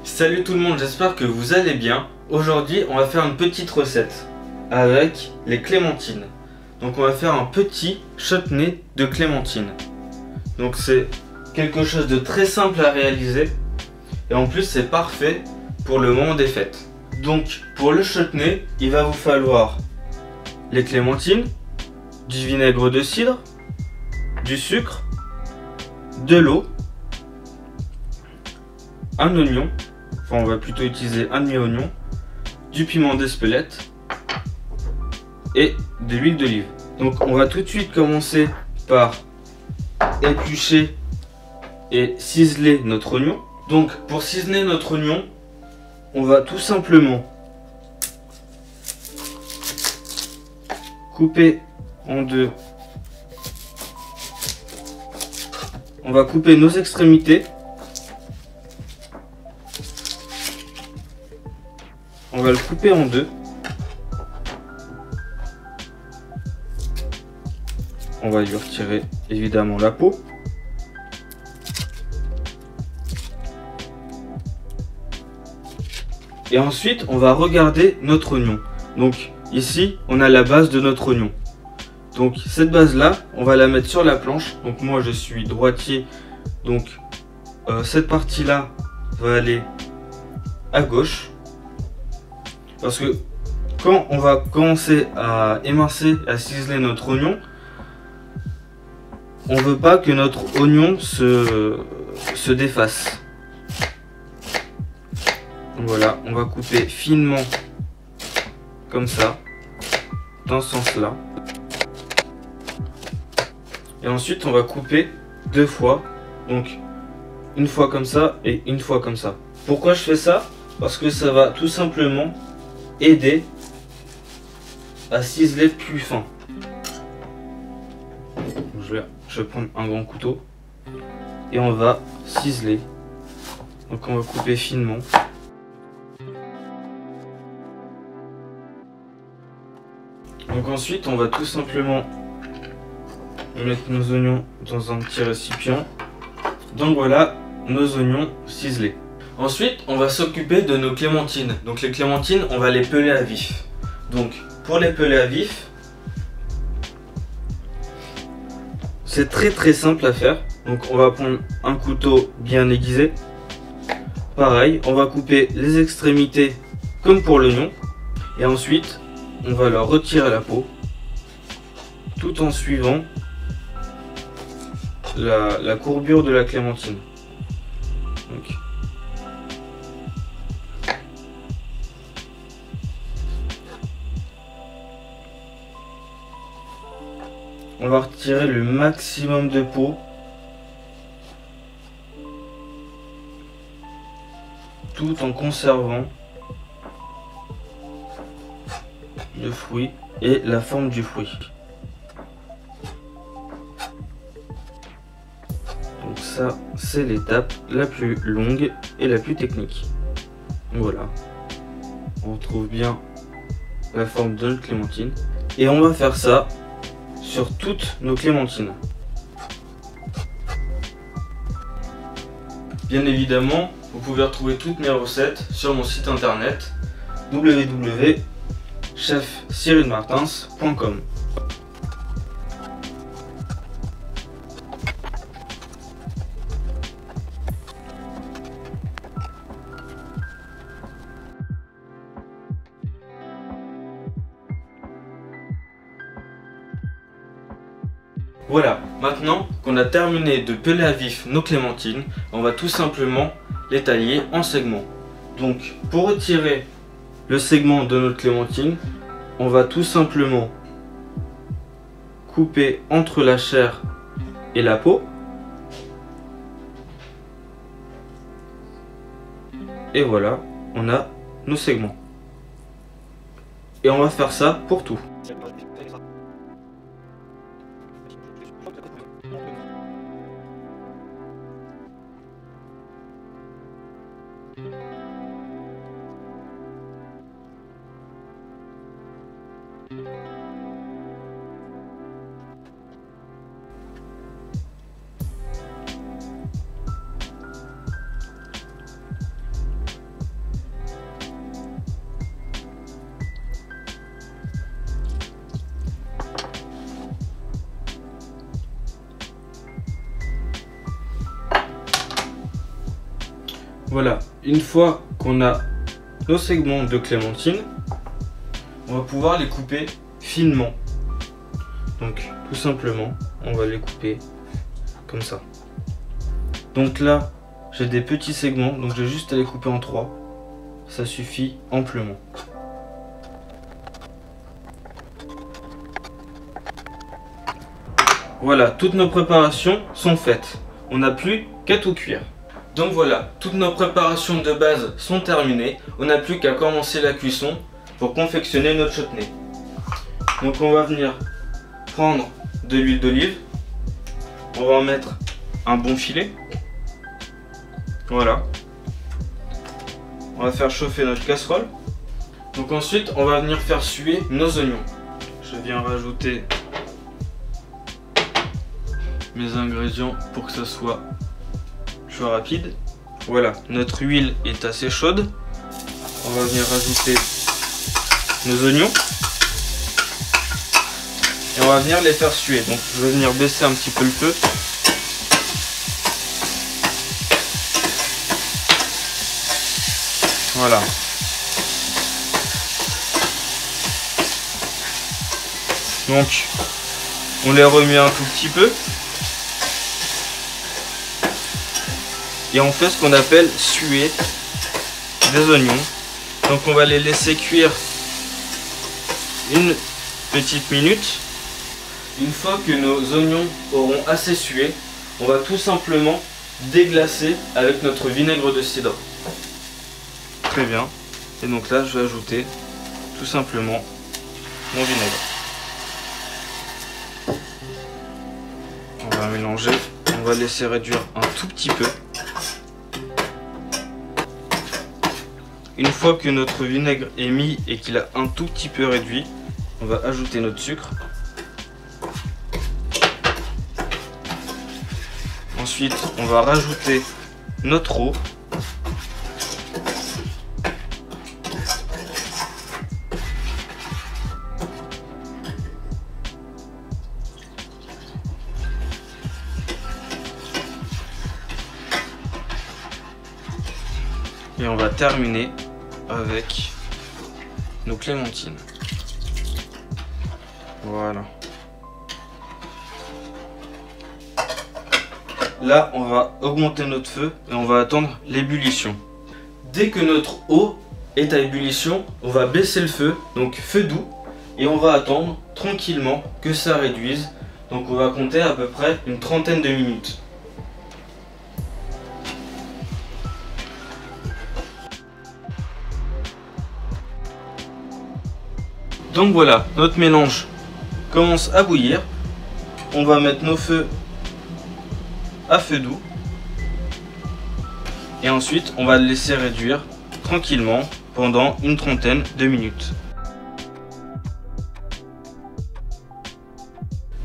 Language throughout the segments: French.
Salut tout le monde, j'espère que vous allez bien. Aujourd'hui, on va faire une petite recette avec les clémentines. Donc on va faire un petit chutney de clémentine. Donc c'est quelque chose de très simple à réaliser. Et en plus, c'est parfait pour le moment des fêtes. Donc pour le chutney, il va vous falloir les clémentines, du vinaigre de cidre, du sucre, de l'eau, un oignon. Enfin, on va plutôt utiliser un demi-oignon, du piment d'Espelette et de l'huile d'olive. Donc on va tout de suite commencer par éplucher et ciseler notre oignon. Donc pour ciseler notre oignon, on va tout simplement couper en deux. On va couper nos extrémités. On va le couper en deux. On va lui retirer évidemment la peau. Et ensuite, on va regarder notre oignon. Donc ici, on a la base de notre oignon. Donc cette base-là, on va la mettre sur la planche. Donc moi, je suis droitier. Donc cette partie-là va aller à gauche. Parce que quand on va commencer à émincer, à ciseler notre oignon, on ne veut pas que notre oignon se défasse. Donc voilà, on va couper finement comme ça, dans ce sens-là. Et ensuite, on va couper deux fois. Donc une fois comme ça et une fois comme ça. Pourquoi je fais ça? Parce que ça va tout simplement aider à ciseler plus fin. Je vais prendre un grand couteau et on va ciseler. Donc on va couper finement. Donc ensuite on va tout simplement mettre nos oignons dans un petit récipient. Donc voilà nos oignons ciselés. Ensuite, on va s'occuper de nos clémentines. Donc les clémentines, on va les peler à vif. Donc pour les peler à vif, c'est très simple à faire. Donc on va prendre un couteau bien aiguisé. Pareil, on va couper les extrémités comme pour l'oignon. Et ensuite, on va leur retirer la peau tout en suivant la courbure de la clémentine. Donc, on va retirer le maximum de peau. Tout en conservant le fruit et la forme du fruit. Donc ça, c'est l'étape la plus longue et la plus technique. Voilà. On retrouve bien la forme de notre clémentine. Et on va faire ça sur toutes nos clémentines. Bien évidemment, vous pouvez retrouver toutes mes recettes sur mon site internet www.chefcyrilmartins.com. Voilà, maintenant qu'on a terminé de peler à vif nos clémentines, on va tout simplement les tailler en segments. Donc pour retirer le segment de notre clémentine, on va tout simplement couper entre la chair et la peau. Et voilà, on a nos segments. Et on va faire ça pour tout. Voilà, une fois qu'on a nos segments de clémentine, on va pouvoir les couper finement. Donc tout simplement, on va les couper comme ça. Donc là, j'ai des petits segments, donc j'ai juste à les couper en 3. Ça suffit amplement. Voilà, toutes nos préparations sont faites. On n'a plus qu'à tout cuire. Donc voilà, toutes nos préparations de base sont terminées. On n'a plus qu'à commencer la cuisson pour confectionner notre chutney. Donc on va venir prendre de l'huile d'olive. On va en mettre un bon filet. Voilà. On va faire chauffer notre casserole. Donc ensuite, on va venir faire suer nos oignons. Je viens rajouter mes ingrédients pour que ça soit chaud rapide. Voilà, notre huile est assez chaude. On va venir rajouter nos oignons. Et on va venir les faire suer. Donc je vais venir baisser un petit peu le feu. Voilà. Donc on les remet un tout petit peu. Et on fait ce qu'on appelle suer des oignons. Donc on va les laisser cuire une petite minute. Une fois que nos oignons auront assez sué, on va tout simplement déglacer avec notre vinaigre de cidre. Très bien. Et donc là, je vais ajouter tout simplement mon vinaigre. On va mélanger. On va laisser réduire un tout petit peu. Une fois que notre vinaigre est mis et qu'il a un tout petit peu réduit, on va ajouter notre sucre. Ensuite, on va rajouter notre eau. Et on va terminer avec nos clémentines. Voilà. Là, on va augmenter notre feu et on va attendre l'ébullition. Dès que notre eau est à ébullition, on va baisser le feu, donc feu doux, et on va attendre tranquillement que ça réduise. Donc on va compter à peu près une trentaine de minutes. Donc voilà, notre mélange commence à bouillir. On va mettre nos feux à feu doux. Et ensuite, on va le laisser réduire tranquillement pendant une trentaine de minutes.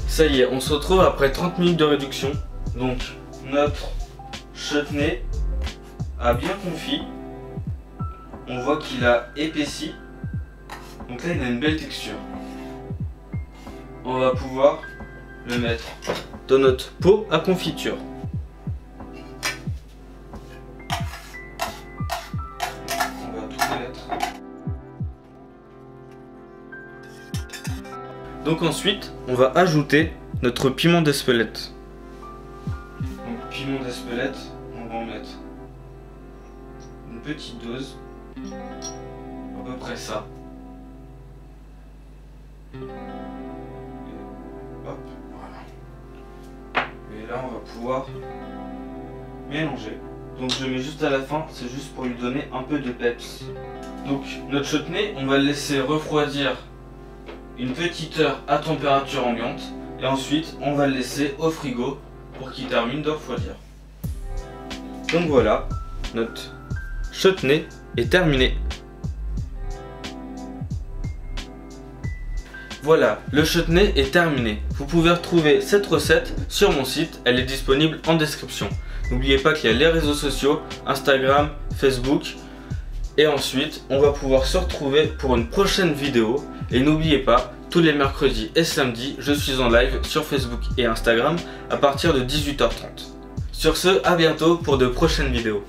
Ça y est, on se retrouve après 30 minutes de réduction. Donc, notre chutney a bien confit. On voit qu'il a épaissi. Donc là, il a une belle texture. On va pouvoir le mettre dans notre pot à confiture. On va tout mettre. Donc ensuite, on va ajouter notre piment d'Espelette. Donc piment d'Espelette, on va en mettre une petite dose, à peu près ça. Hop, voilà. Et là, on va pouvoir mélanger. Donc je mets juste à la fin, c'est juste pour lui donner un peu de peps. Donc notre chutney, on va le laisser refroidir une petite heure à température ambiante. Et ensuite, on va le laisser au frigo pour qu'il termine de refroidir. Donc voilà, notre chutney est terminé. Voilà, le chutney est terminé. Vous pouvez retrouver cette recette sur mon site, elle est disponible en description. N'oubliez pas qu'il y a les réseaux sociaux, Instagram, Facebook. Et ensuite, on va pouvoir se retrouver pour une prochaine vidéo. Et n'oubliez pas, tous les mercredis et samedis, je suis en live sur Facebook et Instagram à partir de 18h30. Sur ce, à bientôt pour de prochaines vidéos.